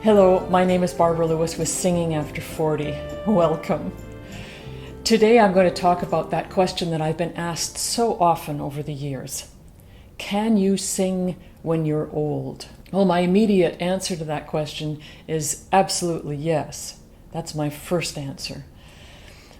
Hello, my name is Barbara Lewis with Singing After 40. Welcome. Today I'm going to talk about that question that I've been asked so often over the years. Can you sing when you're old? Well, my immediate answer to that question is absolutely yes. That's my first answer.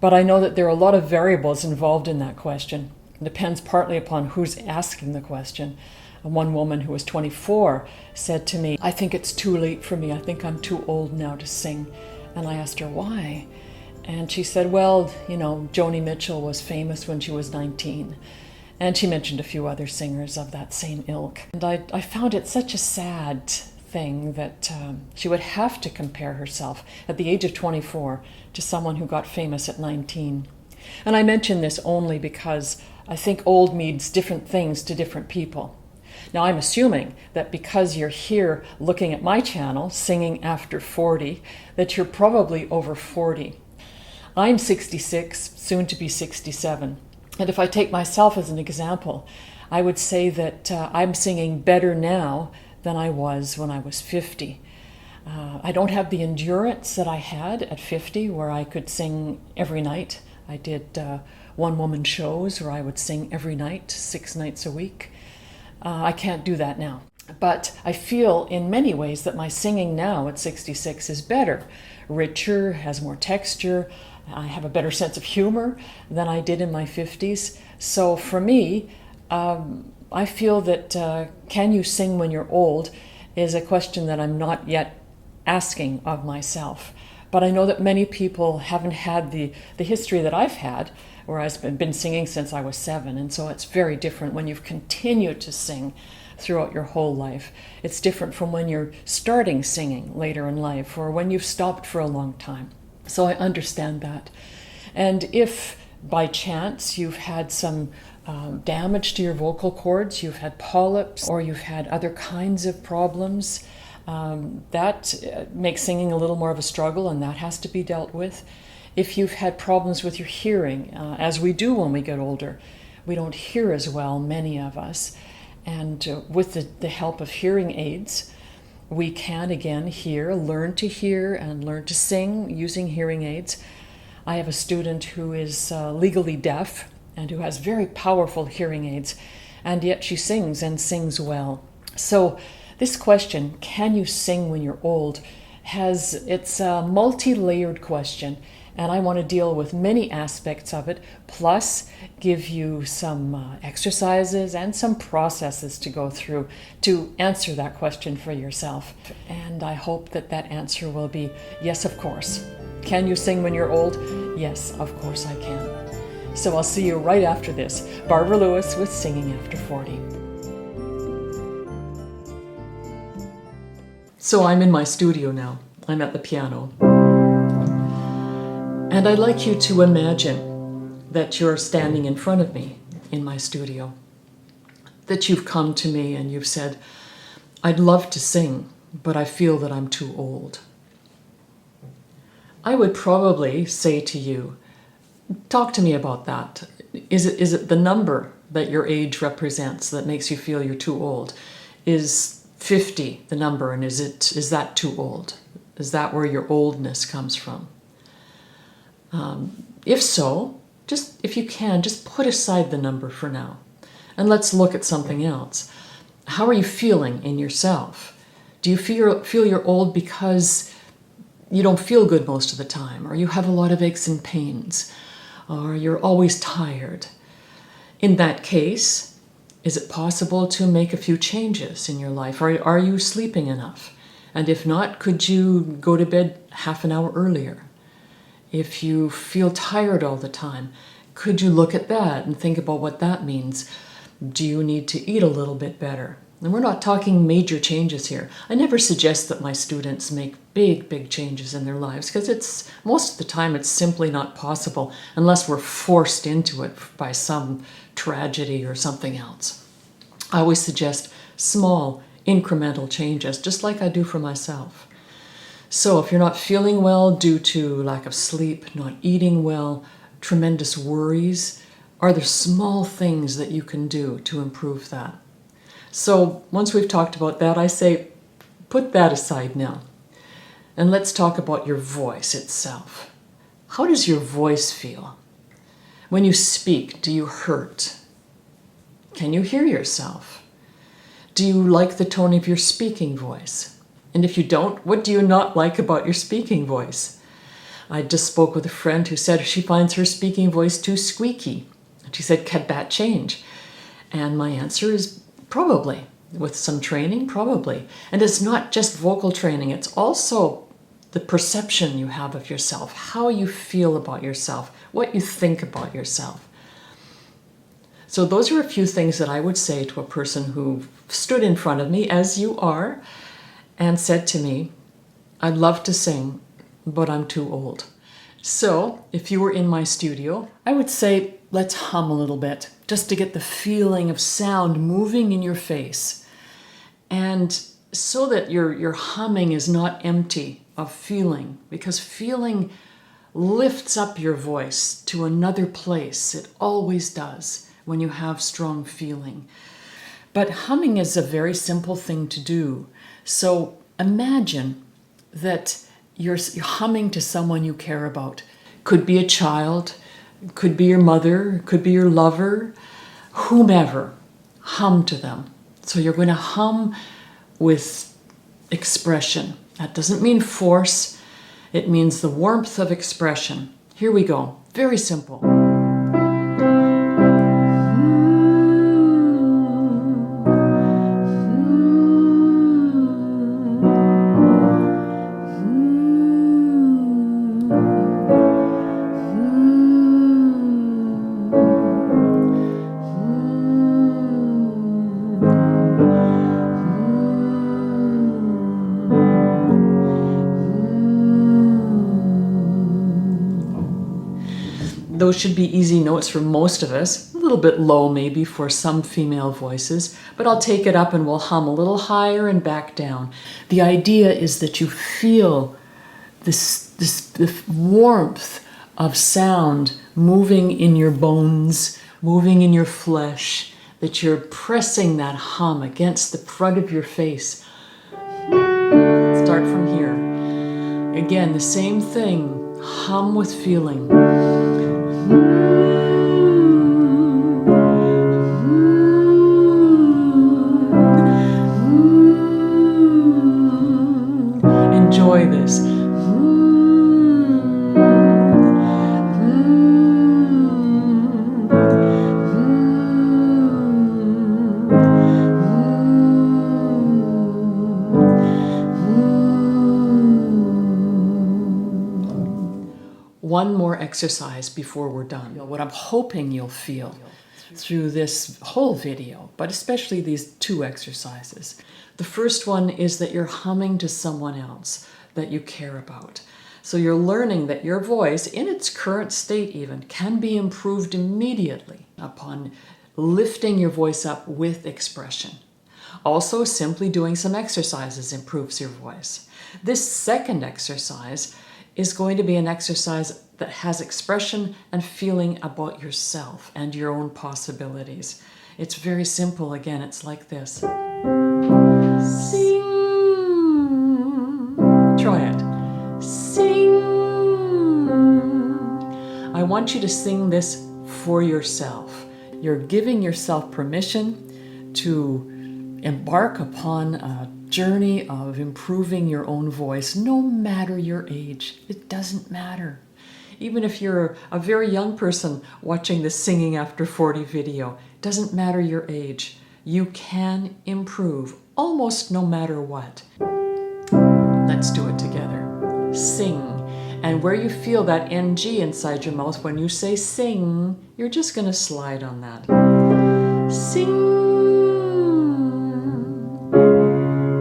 But I know that there are a lot of variables involved in that question. It depends partly upon who's asking the question. One woman who was 24 said to me, "I think it's too late for me. I think I'm too old now to sing." And I asked her why. And she said, well, Joni Mitchell was famous when she was 19. And she mentioned a few other singers of that same ilk. And I found it such a sad thing that she would have to compare herself at the age of 24 to someone who got famous at 19. And I mention this only because I think old means different things to different people. Now, I'm assuming that because you're here looking at my channel, Singing After 40, that you're probably over 40. I'm 66, soon to be 67. And if I take myself as an example, I would say that I'm singing better now than I was when I was 50. I don't have the endurance that I had at 50, where I could sing every night. I did one-woman shows where I would sing every night, 6 nights a week. I can't do that now. But I feel in many ways that my singing now at 66 is better, richer, has more texture. I have a better sense of humor than I did in my 50s. So for me, I feel that can you sing when you're old is a question that I'm not yet asking of myself. But I know that many people haven't had the history that I've had, where I've been singing since I was 7, and so it's very different when you've continued to sing throughout your whole life. It's different from when you're starting singing later in life, or when you've stopped for a long time. So I understand that. And if by chance you've had some damage to your vocal cords, you've had polyps, or you've had other kinds of problems, that makes singing a little more of a struggle, and that has to be dealt with. If you've had problems with your hearing, as we do when we get older, we don't hear as well, many of us. And with the help of hearing aids, we can again learn to hear and learn to sing using hearing aids. I have a student who is legally deaf and who has very powerful hearing aids, and yet she sings and sings well. So this question, can you sing when you're old, it's a multi-layered question. And I want to deal with many aspects of it, plus give you some exercises and some processes to go through to answer that question for yourself. And I hope that answer will be yes, of course. Can you sing when you're old? Yes, of course I can. So I'll see you right after this. Barbara Lewis with Singing After 40. So I'm in my studio now. I'm at the piano. And I'd like you to imagine that you're standing in front of me in my studio, that you've come to me and you've said, "I'd love to sing, but I feel that I'm too old." I would probably say to you, talk to me about that. Is it the number that your age represents that makes you feel you're too old? Is 50 the number, and is that too old? Is that where your oldness comes from? If so, if you can, just put aside the number for now. And let's look at something else. How are you feeling in yourself? Do you feel you're old because you don't feel good most of the time, or you have a lot of aches and pains, or you're always tired? In that case, is it possible to make a few changes in your life? Are you sleeping enough? And if not, could you go to bed half an hour earlier? If you feel tired all the time, could you look at that and think about what that means? Do you need to eat a little bit better? And we're not talking major changes here. I never suggest that my students make big changes in their lives, because most of the time it's simply not possible unless we're forced into it by some tragedy or something else. I always suggest small, incremental changes, just like I do for myself. So if you're not feeling well due to lack of sleep, not eating well, tremendous worries, are there small things that you can do to improve that? So once we've talked about that, I say put that aside now. And let's talk about your voice itself. How does your voice feel? When you speak, do you hurt? Can you hear yourself? Do you like the tone of your speaking voice? And if you don't, what do you not like about your speaking voice? I just spoke with a friend who said she finds her speaking voice too squeaky. And she said, can that change? And my answer is probably. With some training, probably. And it's not just vocal training, it's also the perception you have of yourself, how you feel about yourself, what you think about yourself. So those are a few things that I would say to a person who stood in front of me, as you are, and said to me, I'd love to sing, but I'm too old. So if you were in my studio, I would say, let's hum a little bit, just to get the feeling of sound moving in your face. And so that your humming is not empty of feeling, because feeling lifts up your voice to another place. It always does when you have strong feeling. But humming is a very simple thing to do. So imagine that you're humming to someone you care about. Could be a child, could be your mother, could be your lover, whomever. Hum to them. So you're going to hum with expression. That doesn't mean force. It means the warmth of expression. Here we go. Very simple. Those should be easy notes for most of us, a little bit low maybe for some female voices, but I'll take it up and we'll hum a little higher and back down. The idea is that you feel the warmth of sound moving in your bones, moving in your flesh, that you're pressing that hum against the front of your face. Start from here. Again, the same thing, hum with feeling. Enjoy this. One more exercise before we're done. What I'm hoping you'll feel through this whole video, but especially these two exercises. The first one is that you're humming to someone else that you care about. So you're learning that your voice, in its current state even, can be improved immediately upon lifting your voice up with expression. Also, simply doing some exercises improves your voice. This second exercise is going to be an exercise that has expression and feeling about yourself and your own possibilities. It's very simple. Again, it's like this. Sing. Try it. Sing. I want you to sing this for yourself. You're giving yourself permission to embark upon a journey of improving your own voice, no matter your age. It doesn't matter. Even if you're a very young person watching this Singing After 40 video, it doesn't matter your age. You can improve almost no matter what. Let's do it together. Sing. And where you feel that NG inside your mouth when you say sing, you're just going to slide on that. Sing.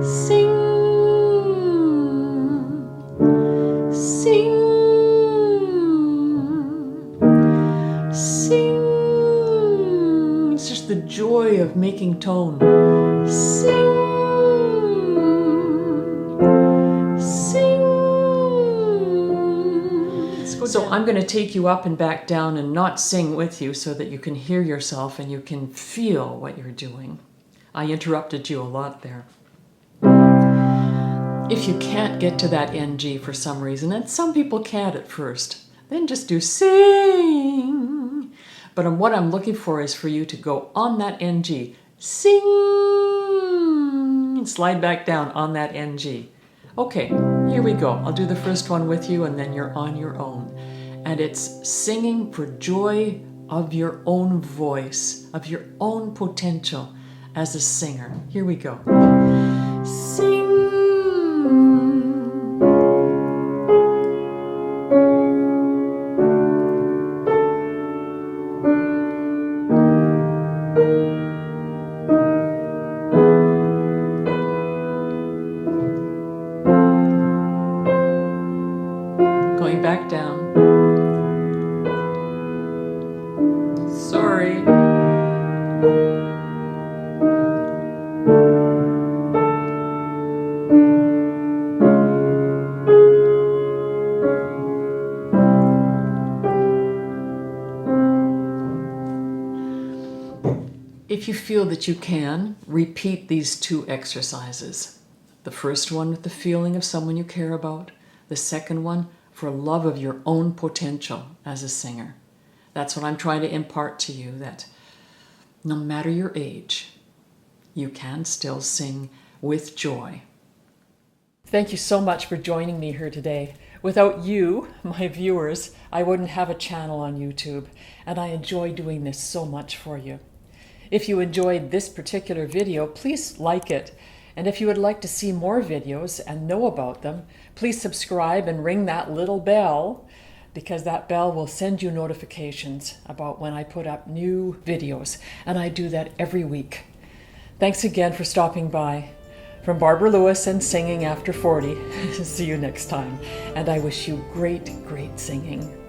Sing. Sing. Sing. It's just the joy of making tone. Sing. Sing. So I'm going to take you up and back down and not sing with you so that you can hear yourself and you can feel what you're doing. I interrupted you a lot there. If you can't get to that NG for some reason, and some people can't at first, then just do sing. But what I'm looking for is for you to go on that NG, sing, and slide back down on that NG. Okay, here we go. I'll do the first one with you and then you're on your own. And it's singing for joy of your own voice, of your own potential as a singer. Here we go. Sing. Going back down. Sorry. If you feel that you can, repeat these 2 exercises. The first one with the feeling of someone you care about. The second one for love of your own potential as a singer. That's what I'm trying to impart to you, that no matter your age, you can still sing with joy. Thank you so much for joining me here today. Without you, my viewers, I wouldn't have a channel on YouTube, and I enjoy doing this so much for you. If you enjoyed this particular video, please like it. And if you would like to see more videos and know about them, please subscribe and ring that little bell, because that bell will send you notifications about when I put up new videos. And I do that every week. Thanks again for stopping by. From Barbara Lewis and Singing After 40, see you next time. And I wish you great, great singing.